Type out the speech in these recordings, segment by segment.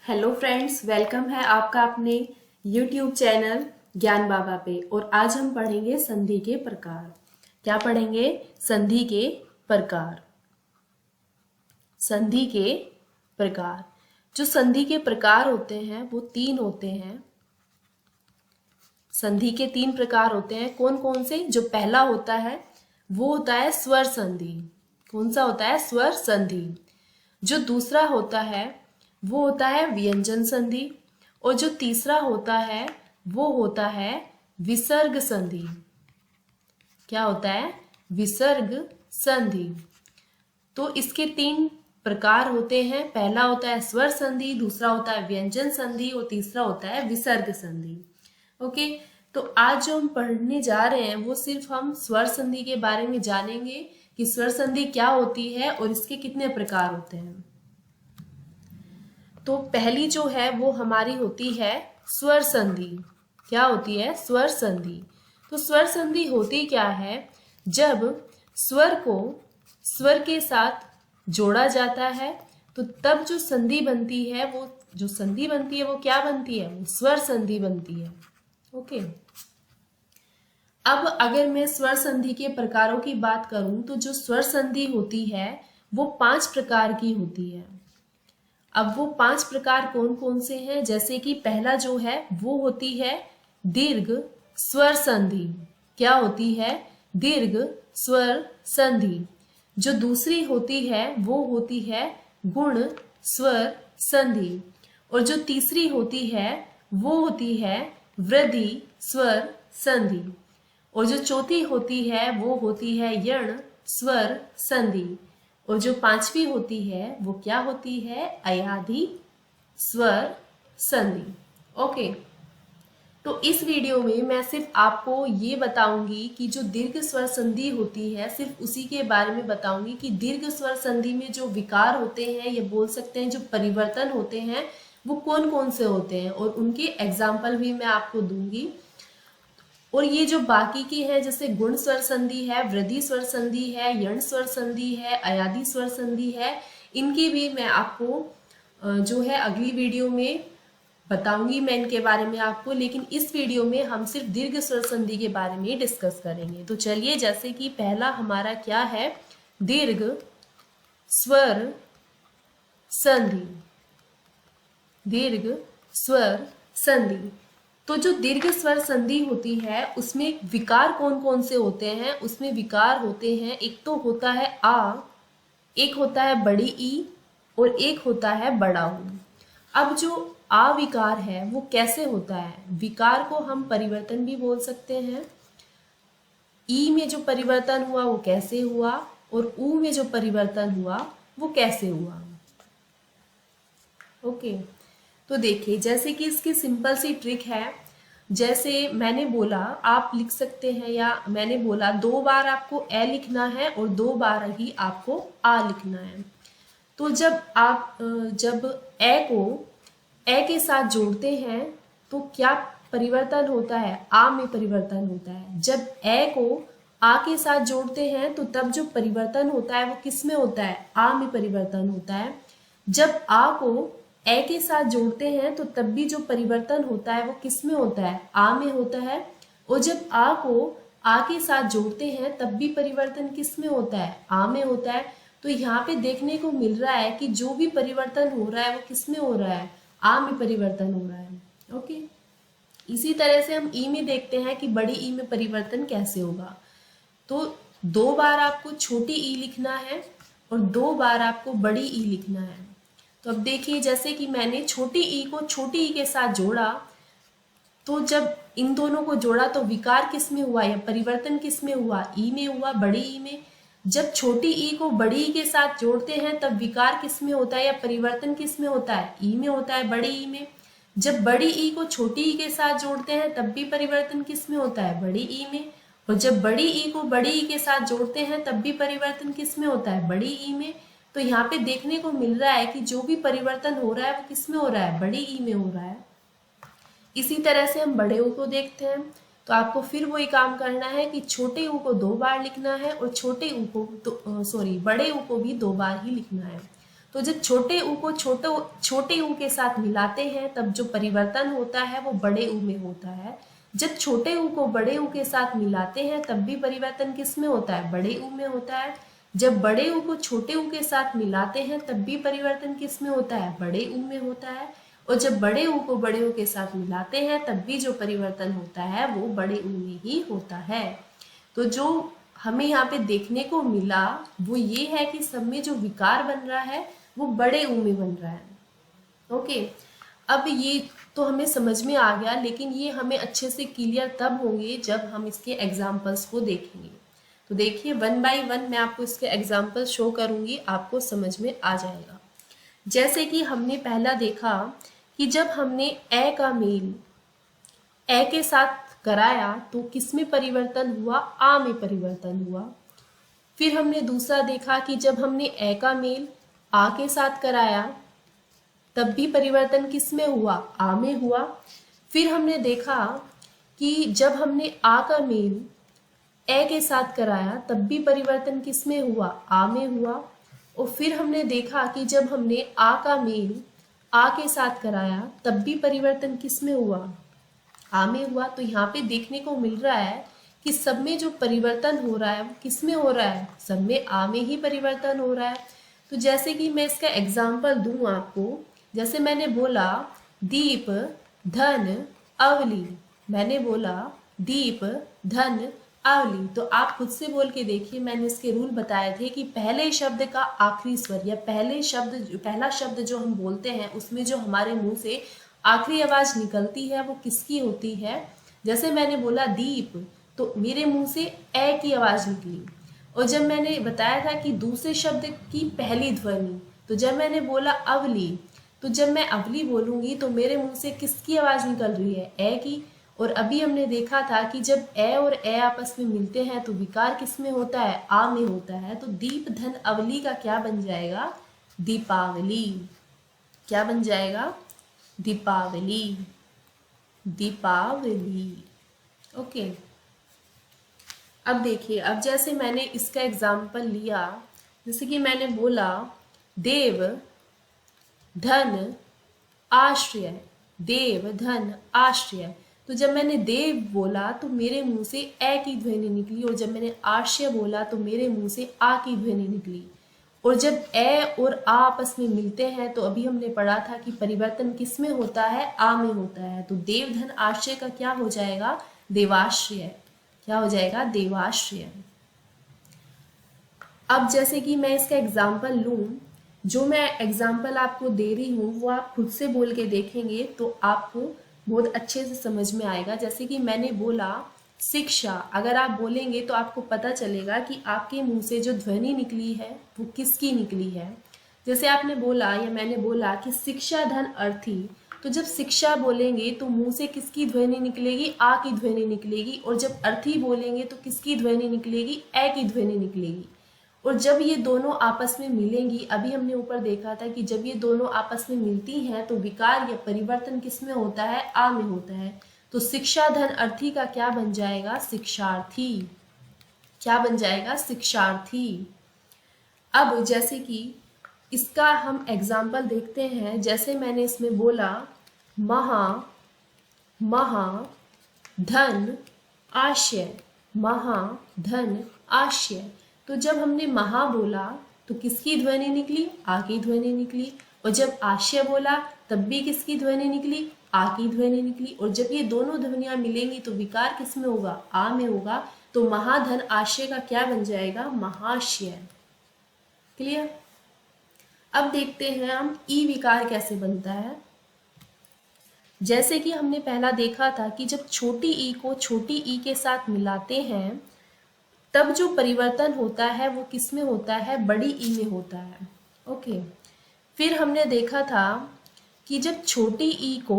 Hello friends, welcome है आपका अपने यूट्यूब चैनल ज्ञान बाबा पे। और आज हम पढ़ेंगे संधि के प्रकार। क्या पढ़ेंगे? संधि के प्रकार। संधि के प्रकार। जो संधि के प्रकार होते हैं वो तीन होते हैं। संधि के तीन प्रकार होते हैं। कौन कौन से? जो पहला होता है वो होता है स्वर संधि। कौन सा होता है? स्वर संधि। जो दूसरा होता है वो होता है व्यंजन संधि। और जो तीसरा होता है वो होता है विसर्ग संधि। क्या होता है? विसर्ग संधि। तो इसके तीन प्रकार होते हैं। पहला होता है स्वर संधि, दूसरा होता है व्यंजन संधि और तीसरा होता है विसर्ग संधि। ओके, तो आज जो हम पढ़ने जा रहे हैं वो सिर्फ हम स्वर संधि के बारे में जानेंगे कि स्वर संधि क्या होती है और इसके कितने प्रकार होते हैं। तो पहली जो है वो हमारी होती है स्वर संधि। क्या होती है? स्वर संधि। तो स्वर संधि होती क्या है? जब स्वर को स्वर के साथ जोड़ा जाता है तो तब जो संधि बनती है वो क्या बनती है? वो स्वर संधि बनती है। ओके, अब अगर मैं स्वर संधि के प्रकारों की बात करूं तो जो स्वर संधि होती है वो 5 प्रकार की होती है। अब वो 5 प्रकार कौन कौन से हैं? जैसे कि पहला जो है वो होती है दीर्घ स्वर संधि। क्या होती है? दीर्घ स्वर संधि। जो दूसरी होती है वो होती है गुण स्वर संधि। और जो तीसरी होती है वो होती है वृद्धि स्वर संधि। और जो चौथी होती है वो होती है यण स्वर संधि। और जो पांचवी होती है वो क्या होती है? अयाधि स्वर संधि। ओके, तो इस वीडियो में मैं सिर्फ आपको ये बताऊंगी कि जो दीर्घ स्वर संधि होती है सिर्फ उसी के बारे में बताऊंगी कि दीर्घ स्वर संधि में जो विकार होते हैं, ये बोल सकते हैं जो परिवर्तन होते हैं, वो कौन कौन से होते हैं और उनके एग्जाम्पल भी मैं आपको दूंगी। और ये जो बाकी की है जैसे गुण स्वर संधि है, वृद्धि स्वर संधि है, यण स्वर संधि है, अयाधि स्वर संधि है, इनकी भी मैं आपको जो है अगली वीडियो में बताऊंगी मैं इनके बारे में आपको। लेकिन इस वीडियो में हम सिर्फ दीर्घ स्वर संधि के बारे में डिस्कस करेंगे। तो चलिए, जैसे कि पहला हमारा क्या है? दीर्घ स्वर संधि। दीर्घ स्वर संधि। तो जो दीर्घ स्वर संधि होती है उसमें विकार कौन कौन से होते हैं? उसमें विकार होते हैं, एक तो होता है आ, एक होता है बड़ी ई और एक होता है बड़ा ऊ। अब जो आ विकार है वो कैसे होता है? विकार को हम परिवर्तन भी बोल सकते हैं। ई में जो परिवर्तन हुआ वो कैसे हुआ और ऊ में जो परिवर्तन हुआ वो कैसे हुआ? ओके, तो देखिए, जैसे कि इसकी सिंपल सी ट्रिक है। जैसे मैंने बोला आप लिख सकते हैं, या मैंने बोला 2 बार आपको ए लिखना है और 2 बार ही आपको आ लिखना है। तो जब ए को ए के साथ जोड़ते हैं तो क्या परिवर्तन होता है? आ में परिवर्तन होता है। जब ए को आ के साथ जोड़ते हैं तो तब जो परिवर्तन होता है वो किस में होता है? आ में परिवर्तन होता है। जब आ को ए के साथ जोड़ते हैं तो तब भी जो परिवर्तन होता है वो किस में होता है? आ में होता है। और जब आ को आ के साथ जोड़ते हैं तब भी परिवर्तन किस में होता है? आ में होता है। तो यहाँ पे देखने को मिल रहा है कि जो भी परिवर्तन हो रहा है वो किस में हो रहा है? आ में परिवर्तन हो रहा है। ओके, इसी तरह से हम ई में देखते हैं कि बड़ी ई में परिवर्तन कैसे होगा। तो 2 बार आपको छोटी ई लिखना है और 2 बार आपको बड़ी ई लिखना है। तो अब देखिए, जैसे कि मैंने छोटी ई को छोटी ई के साथ जोड़ा, तो जब इन दोनों को जोड़ा तो विकार किस में हुआ या परिवर्तन किस में हुआ? ई में हुआ, बड़ी ई में। जब छोटी ई को बड़ी ई के साथ जोड़ते हैं तब विकार किस में होता है या परिवर्तन किस में होता है? ई में होता है, बड़ी ई में। जब बड़ी ई को छोटी ई के साथ जोड़ते हैं तब भी परिवर्तन किस में होता है? बड़ी ई में। और जब बड़ी ई को बड़ी ई के साथ जोड़ते हैं तब भी परिवर्तन किस में होता है? बड़ी ई में। तो यहाँ पे देखने को मिल रहा है कि जो भी परिवर्तन हो रहा है वो किस में हो रहा है? बड़ी ई में हो रहा है। इसी तरह से हम बड़े ऊ को देखते हैं। तो आपको फिर वही काम करना है कि छोटे ऊ को 2 बार लिखना है और छोटे ऊ को बड़े ऊ को भी 2 बार ही लिखना है। तो तो जब छोटे ऊ को छोटे ऊ के साथ मिलाते हैं तब जो परिवर्तन होता है वो बड़े ऊ में होता है। जब छोटे ऊ को बड़े ऊ के साथ मिलाते हैं तब भी परिवर्तन किस में होता है, बड़े ऊ में होता है। जब बड़े ऊ को छोटे ऊ के साथ मिलाते हैं तब भी परिवर्तन किस में होता है, बड़े ऊ में होता है। और जब बड़े ऊ को बड़े ऊ के साथ मिलाते हैं तब भी जो परिवर्तन होता है वो बड़े ऊ में ही होता है। तो जो हमें यहाँ पे देखने को मिला वो ये है कि सब में जो विकार बन रहा है वो बड़े ऊ में बन रहा है। ओके, अब ये तो हमें समझ में आ गया, लेकिन ये हमें अच्छे से क्लियर तब होंगे जब हम इसके एग्जाम्पल्स को देखेंगे। तो देखिए 1 बाय 1 मैं आपको इसके एग्जाम्पल शो करूंगी, आपको समझ में आ जाएगा। जैसे कि हमने पहला देखा कि जब हमने ए का मेल ए के साथ कराया तो किस में परिवर्तन हुआ, आ में परिवर्तन हुआ। फिर हमने दूसरा देखा कि जब हमने ए का मेल आ के साथ कराया तब भी परिवर्तन किस में हुआ, आ में हुआ। फिर हमने देखा कि जब हमने आ का मेल ए के साथ कराया तब भी परिवर्तन किस में हुआ, आ में हुआ। और फिर हमने देखा कि जब हमने आ का मेल आ के साथ कराया तब भी परिवर्तन किस में हुआ, आ में हुआ। तो यहाँ पे देखने को मिल रहा है कि सब में जो परिवर्तन हो रहा है वो किस में हो रहा है, सब में आ में ही परिवर्तन हो रहा है। तो जैसे कि मैं इसका एग्जाम्पल दूं आपको, जैसे मैंने बोला दीप धन अवली, मैंने बोला दीप धन अवली। तो आप खुद से बोल के देखिए, मैंने इसके रूल बताए थे कि पहले शब्द का आखिरी स्वर या पहला शब्द जो हम बोलते हैं उसमें जो हमारे मुंह से आखिरी आवाज निकलती है वो किसकी होती है। जैसे मैंने बोला दीप तो मेरे मुंह से ए की आवाज निकली। और जब मैंने बताया था कि दूसरे शब्द की पहली ध्वनि, तो जब मैंने बोला अवली, तो जब मैं अवली बोलूंगी तो मेरे मुंह से किसकी आवाज निकल रही है, ए की। और अभी हमने देखा था कि जब ए और ए आपस में मिलते हैं तो विकार किस में होता है, आ में होता है। तो दीप धन अवली का क्या बन जाएगा, दीपावली। क्या बन जाएगा, दीपावली, दीपावली। ओके, अब देखिए, अब जैसे मैंने इसका एग्जाम्पल लिया, जैसे कि मैंने बोला देव धन आश्रय, देव धन आश्रय। तो जब मैंने देव बोला तो मेरे मुंह से ए की ध्वनि निकली, और जब मैंने आश्रय बोला तो मेरे मुंह से आ की ध्वनि निकली। और जब ए और आ आपस में मिलते हैं तो अभी हमने पढ़ा था कि परिवर्तन किस में होता है, आ में होता है। तो देव धन आश्रय का क्या हो जाएगा, देवाश्रय। क्या हो जाएगा, देवाश्रय। अब जैसे कि मैं इसका एग्जाम्पल लूं, जो मैं एग्जाम्पल आपको दे रही हूँ वो आप खुद से बोल के देखेंगे तो आपको बहुत अच्छे से समझ में आएगा। जैसे कि मैंने बोला शिक्षा, अगर आप बोलेंगे तो आपको पता चलेगा कि आपके मुंह से जो ध्वनि निकली है वो किसकी निकली है। जैसे आपने बोला या मैंने बोला कि शिक्षा धन अर्थी, तो जब शिक्षा बोलेंगे तो मुंह से किसकी ध्वनि निकलेगी, आ की ध्वनि निकलेगी। और जब अर्थी बोलेंगे तो किसकी ध्वनि निकलेगी, ए की ध्वनि निकलेगी। और जब ये दोनों आपस में मिलेंगी, अभी हमने ऊपर देखा था कि जब ये दोनों आपस में मिलती हैं तो विकार या परिवर्तन किस में होता है, आ में होता है। तो शिक्षा धन अर्थी का क्या बन जाएगा, शिक्षार्थी। क्या बन जाएगा, शिक्षार्थी। अब जैसे कि इसका हम एग्जाम्पल देखते हैं, जैसे मैंने इसमें बोला महा धन आश्रय, महा धन आश्रय। तो जब हमने महा बोला तो किसकी ध्वनि निकली, आ की ध्वनि निकली। और जब आश्रय बोला तब भी किसकी ध्वनि निकली, आ की ध्वनि निकली। और जब ये दोनों ध्वनियां मिलेंगी तो विकार किस में होगा, आ में होगा। तो महाधन आश्रय का क्या बन जाएगा, महाशय। क्लियर। अब देखते हैं हम ई विकार कैसे बनता है। जैसे कि हमने पहला देखा था कि जब छोटी ई को छोटी ई के साथ मिलाते हैं तब जो परिवर्तन होता है वो किस में होता है, बड़ी ई में होता है। ओके, फिर हमने देखा था कि जब छोटी ई को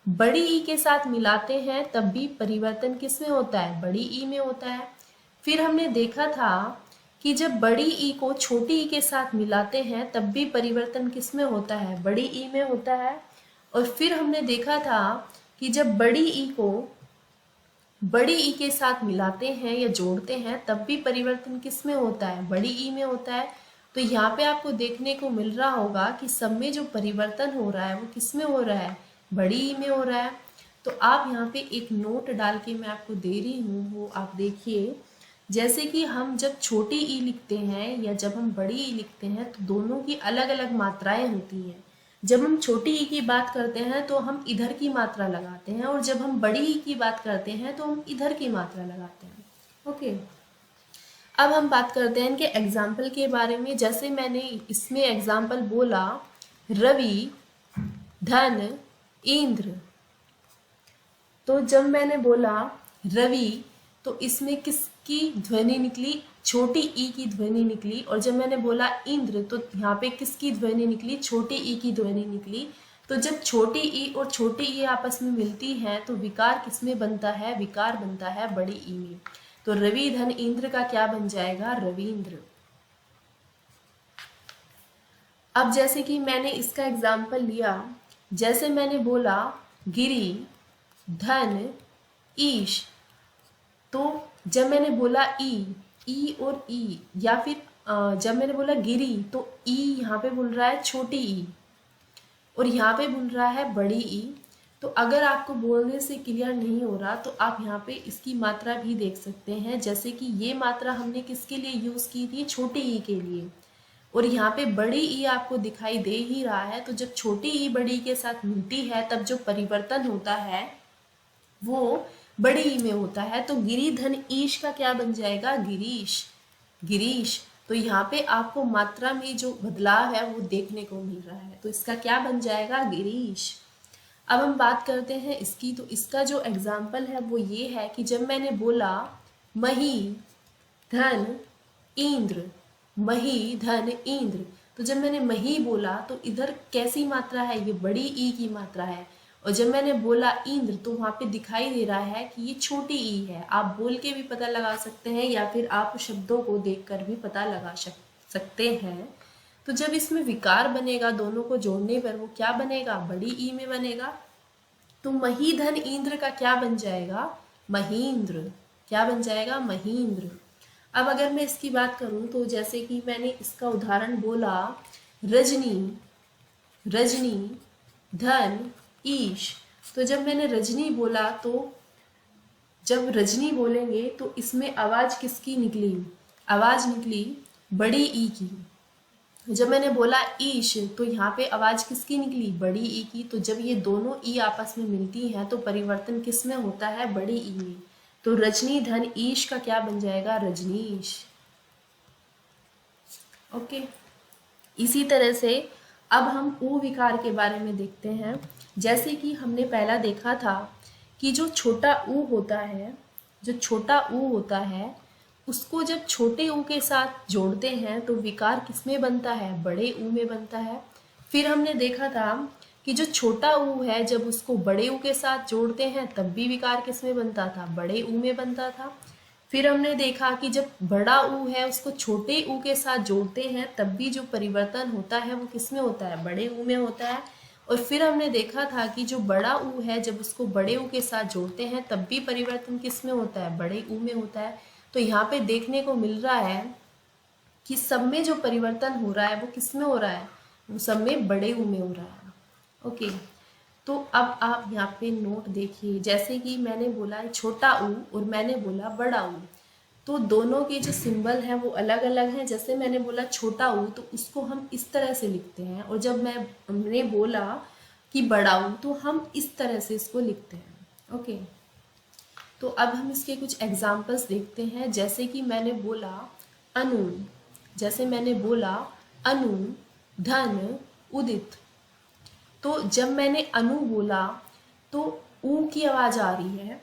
बड़ी ई के साथ मिलाते हैं तब भी परिवर्तन किस में होता है, बड़ी ई में होता है। फिर हमने देखा था कि जब बड़ी ई को छोटी ई के साथ मिलाते हैं तब भी परिवर्तन किस में होता है, बड़ी ई में होता है। और फिर हमने देखा था कि जब बड़ी ई को बड़ी ई के साथ मिलाते हैं या जोड़ते हैं तब भी परिवर्तन किस में होता है, बड़ी ई में होता है। तो यहाँ पे आपको देखने को मिल रहा होगा कि सब में जो परिवर्तन हो रहा है वो किस में हो रहा है, बड़ी ई में हो रहा है। तो आप यहाँ पे एक नोट डाल के मैं आपको दे रही हूँ, वो आप देखिए। जैसे कि हम जब छोटी ई लिखते हैं या जब हम बड़ी ई लिखते हैं तो दोनों की अलग अलग मात्राएं होती हैं। जब हम छोटी ई की बात करते हैं तो हम इधर की मात्रा लगाते हैं, और जब हम बड़ी ई की बात करते हैं तो हम इधर की मात्रा लगाते हैं। ओके, अब हम बात करते हैं इनके एग्जाम्पल के बारे में। जैसे मैंने इसमें एग्जाम्पल बोला रवि, धन, इंद्र। तो जब मैंने बोला रवि तो इसमें किसकी ध्वनि निकली, छोटी ई की ध्वनि निकली। और जब मैंने बोला इंद्र तो यहाँ पे किसकी ध्वनि निकली, छोटी ई की ध्वनि निकली। तो जब छोटी ई और छोटी ई आपस में मिलती हैं तो विकार किसमें बनता है, विकार बनता है बड़ी ई में। तो रवि धन इंद्र का क्या बन जाएगा, रविंद्र। अब जैसे कि मैंने इसका एग्जाम्पल लिया, जैसे मैंने बोला गिरी, धन, ईश। तो जब मैंने बोला ई और ई, या फिर जब मैंने बोला गिरी तो ई यहाँ पे बोल रहा है छोटी ई और यहाँ पे बोल रहा है बड़ी ई। तो अगर आपको बोलने से क्लियर नहीं हो रहा तो आप यहाँ पे इसकी मात्रा भी देख सकते हैं। जैसे कि ये मात्रा हमने किसके लिए यूज की थी, छोटी ई के लिए, और यहाँ पे बड़ी ई आपको दिखाई दे ही रहा है। तो जब छोटी ई बड़ी के साथ मिलती है तब जो परिवर्तन होता है वो बड़ी ई में होता है। तो गिरी धन ईश का क्या बन जाएगा, गिरीश, गिरीश। तो यहाँ पे आपको मात्रा में जो बदलाव है वो देखने को मिल रहा है, तो इसका क्या बन जाएगा, गिरीश। अब हम बात करते हैं इसकी। तो इसका जो एग्जाम्पल है वो ये है कि जब मैंने बोला मही, धन, इंद्र, मही, धन, इंद्र। तो जब मैंने मही बोला तो इधर कैसी मात्रा है, ये बड़ी ई की मात्रा है। और जब मैंने बोला इंद्र तो वहाँ पे दिखाई दे रहा है कि ये छोटी ई है। आप बोल के भी पता लगा सकते हैं या फिर आप शब्दों को देखकर भी पता लगा सकते हैं। तो जब इसमें विकार बनेगा दोनों को जोड़ने पर वो क्या बनेगा, बड़ी ई में बनेगा। तो मही धन इंद्र का क्या बन जाएगा, महींद्र। क्या बन जाएगा, महींद्र। अब अगर मैं इसकी बात करूं तो जैसे कि मैंने इसका उदाहरण बोला रजनी, रजनी, धन, ईश। तो जब मैंने रजनी बोला तो जब रजनी बोलेंगे तो इसमें आवाज किसकी निकली, आवाज निकली बड़ी ई की। जब मैंने बोला ईश तो यहाँ पे आवाज किसकी निकली, बड़ी ई की। तो जब ये दोनों ई आपस में मिलती हैं तो परिवर्तन किस में होता है, बड़ी ई में। तो रजनी धन ईश का क्या बन जाएगा, रजनीश। ओके, इसी तरह से अब हम ऊ विकार के बारे में देखते हैं। जैसे कि हमने पहला देखा था कि जो छोटा ऊ होता है, जो छोटा ऊ होता है उसको जब छोटे ऊ के साथ जोड़ते हैं तो विकार किसमें बनता है, बड़े ऊ में बनता है। फिर हमने देखा था कि जो छोटा ऊ है जब उसको बड़े ऊ के साथ जोड़ते हैं तब भी विकार किसमें बनता था, बड़े ऊ में बनता था। फिर हमने देखा कि जब बड़ा ऊ है उसको छोटे ऊ के साथ जोड़ते हैं तब भी जो परिवर्तन होता है वो किसमें होता है, बड़े ऊ में होता है। और फिर हमने देखा था कि जो बड़ा ऊ है जब उसको बड़े ऊ के साथ जोड़ते हैं तब भी परिवर्तन किसमें होता है, बड़े ऊ में होता है। तो यहाँ पे देखने को मिल रहा है कि सब में जो परिवर्तन हो रहा है वो किसमें हो रहा है, वो सब में बड़े ऊ में हो रहा है। ओके, तो अब आप यहाँ पे नोट देखिए। जैसे कि मैंने बोला छोटा ऊ और मैंने बोला बड़ा ऊ, तो दोनों के जो सिंबल हैं वो अलग अलग हैं। जैसे मैंने बोला छोटा ऊ तो उसको हम इस तरह से लिखते हैं, और जब हमने बोला कि बड़ा ऊ तो हम इस तरह से इसको लिखते हैं। ओके, तो अब हम इसके कुछ एग्जाम्पल्स देखते हैं। जैसे कि मैंने बोला अनु, जैसे मैंने बोला अनु, धन, उदित। तो जब मैंने अनु बोला तो ऊ की आवाज आ रही है,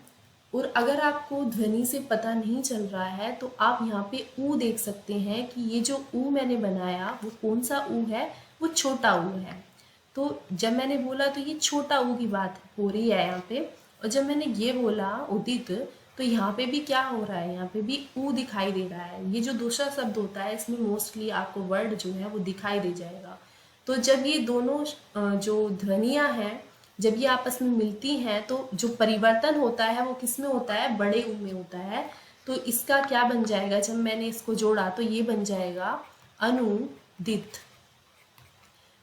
और अगर आपको ध्वनि से पता नहीं चल रहा है तो आप यहाँ पे ऊ देख सकते हैं कि ये जो ऊ मैंने बनाया वो कौन सा ऊ है, वो छोटा ऊ है। तो जब मैंने बोला तो ये छोटा ऊ की बात हो रही है यहाँ पे। और जब मैंने ये बोला उदित तो यहाँ पे भी क्या हो रहा है, यहाँ पे भी ऊ दिखाई दे रहा है। ये जो दूसरा शब्द होता है इसमें मोस्टली आपको वर्ड जो है वो दिखाई दे जाएगा। तो जब ये दोनों जो ध्वनियाँ हैं जब ये आपस में मिलती हैं तो जो परिवर्तन होता है वो किस में होता है, बड़े ऊ में होता है। तो इसका क्या बन जाएगा, जब मैंने इसको जोड़ा तो ये बन जाएगा अनु, दित।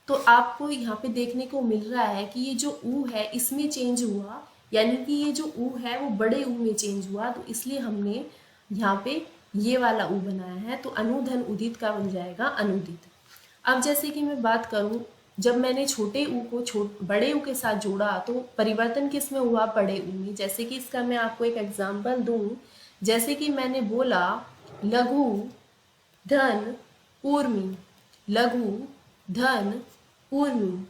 तो आपको यहाँ पे देखने को मिल रहा है कि ये जो ऊ है इसमें चेंज हुआ, यानी कि ये जो ऊ है वो बड़े ऊ में चेंज हुआ, तो इसलिए हमने यहाँ पे ये वाला ऊ बनाया है। तो अनुधन उदित का बन जाएगा अनुदित। अब जैसे कि मैं बात करूँ, जब मैंने छोटे ऊ को बड़े ऊ के साथ जोड़ा तो परिवर्तन किस में हुआ, बड़े ऊ में। जैसे कि इसका मैं आपको एक एग्जाम्पल दूं, जैसे कि मैंने बोला लघु धन ऊर्मी, लघु धन ऊर्मी।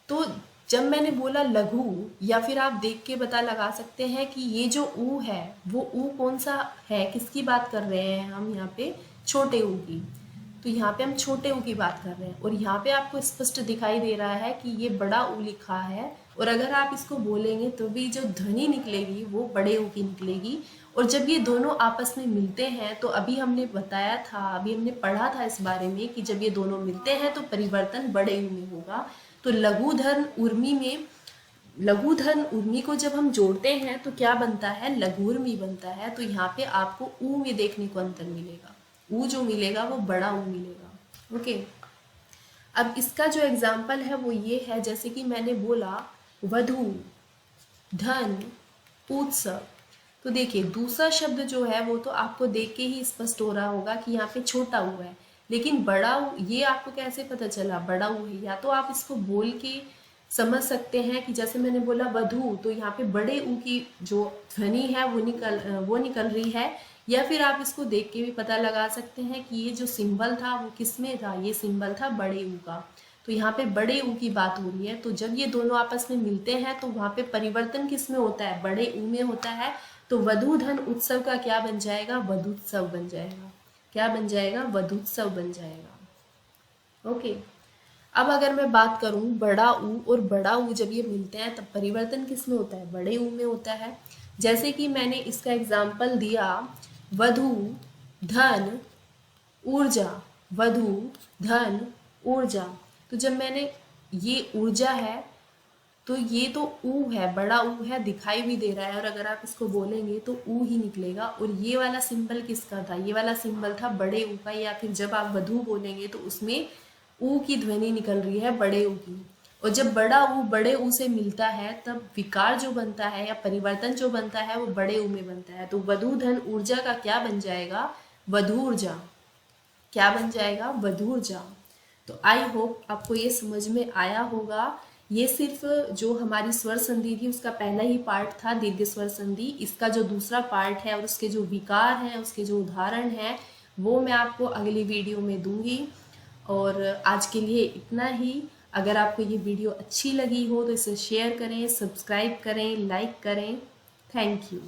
तो जब मैंने बोला लघु, या फिर आप देख के पता लगा सकते हैं कि ये जो ऊ है वो ऊ कौन सा है, किसकी बात कर रहे हैं हम यहाँ पे, छोटे ऊ की। तो यहाँ पे हम छोटे ऊ की बात कर रहे हैं, और यहाँ पे आपको स्पष्ट दिखाई दे रहा है कि ये बड़ा ऊ लिखा है, और अगर आप इसको बोलेंगे तो भी जो ध्वनि निकलेगी वो बड़े ऊ की निकलेगी। और जब ये दोनों आपस में मिलते हैं तो अभी हमने बताया था, अभी हमने पढ़ा था इस बारे में कि जब ये दोनों मिलते हैं तो परिवर्तन बड़े ऊ में होगा। तो लघुधन उर्मी में, लघुधन उर्मी को जब हम जोड़ते हैं तो क्या बनता है, लघुर्मी बनता है। तो यहाँ पे आपको ऊ में देखने को अंतर मिलेगा, ऊ जो मिलेगा वो बड़ा ऊ मिलेगा। ओके, अब इसका जो एग्जाम्पल है वो ये है, जैसे कि मैंने बोला वधु धन उत्सव। तो देखिए दूसरा शब्द जो है वो तो आपको देख के ही स्पष्ट हो रहा होगा कि यहाँ पे छोटा ऊ है, लेकिन बड़ा ऊ ये आपको कैसे पता चला बड़ा ऊ है। या तो आप इसको बोल के समझ सकते हैं कि जैसे मैंने बोला वधु, तो यहाँ पे बड़े ऊ की जो ध्वनि है वो निकल रही है, या फिर आप इसको देख के भी पता लगा सकते हैं कि ये जो सिंबल था वो किस में था, ये सिंबल था बड़े ऊ का। तो यहाँ पे बड़े ऊ की बात हो रही है। तो जब ये दोनों आपस में मिलते हैं तो वहाँ पे परिवर्तन किस में होता है, बड़े ऊ में होता है। तो वधु धन उत्सव का क्या बन जाएगा, वधुत्सव बन जाएगा। क्या बन जाएगा, वधुत्सव बन जाएगा। ओके, अब अगर मैं बात करूं बड़ा ऊ और बड़ा ऊ जब ये मिलते हैं तब परिवर्तन किस में होता है, बड़े ऊ में होता है। जैसे कि मैंने इसका एग्जाम्पल दिया वधु धन ऊर्जा, वधु धन ऊर्जा। तो जब मैंने ये ऊर्जा है तो ये तो ऊ है, बड़ा ऊ है, दिखाई भी दे रहा है, और अगर आप इसको बोलेंगे तो ऊ ही निकलेगा। और ये वाला सिंबल किसका था, ये वाला सिंबल था बड़े ऊ का, या फिर जब आप वधु बोलेंगे तो उसमें ऊ की ध्वनि निकल रही है बड़े ऊ की। और जब बड़ा ऊ बड़े ऊ से मिलता है तब विकार जो बनता है या परिवर्तन जो बनता है वो बड़े ऊ में बनता है। तो वधु धन ऊर्जा का क्या बन जाएगा, वधूर्जा। क्या बन जाएगा, वधूर्जा। तो आई होप आपको ये समझ में आया होगा। ये सिर्फ जो हमारी स्वर संधि थी उसका पहला ही पार्ट था, दीर्घ स्वर संधि। इसका जो दूसरा पार्ट है और उसके जो विकार हैं, उसके जो उदाहरण हैं, वो मैं आपको अगली वीडियो में दूंगी। और आज के लिए इतना ही। अगर आपको ये वीडियो अच्छी लगी हो तो इसे शेयर करें, सब्सक्राइब करें, लाइक करें। Thank you.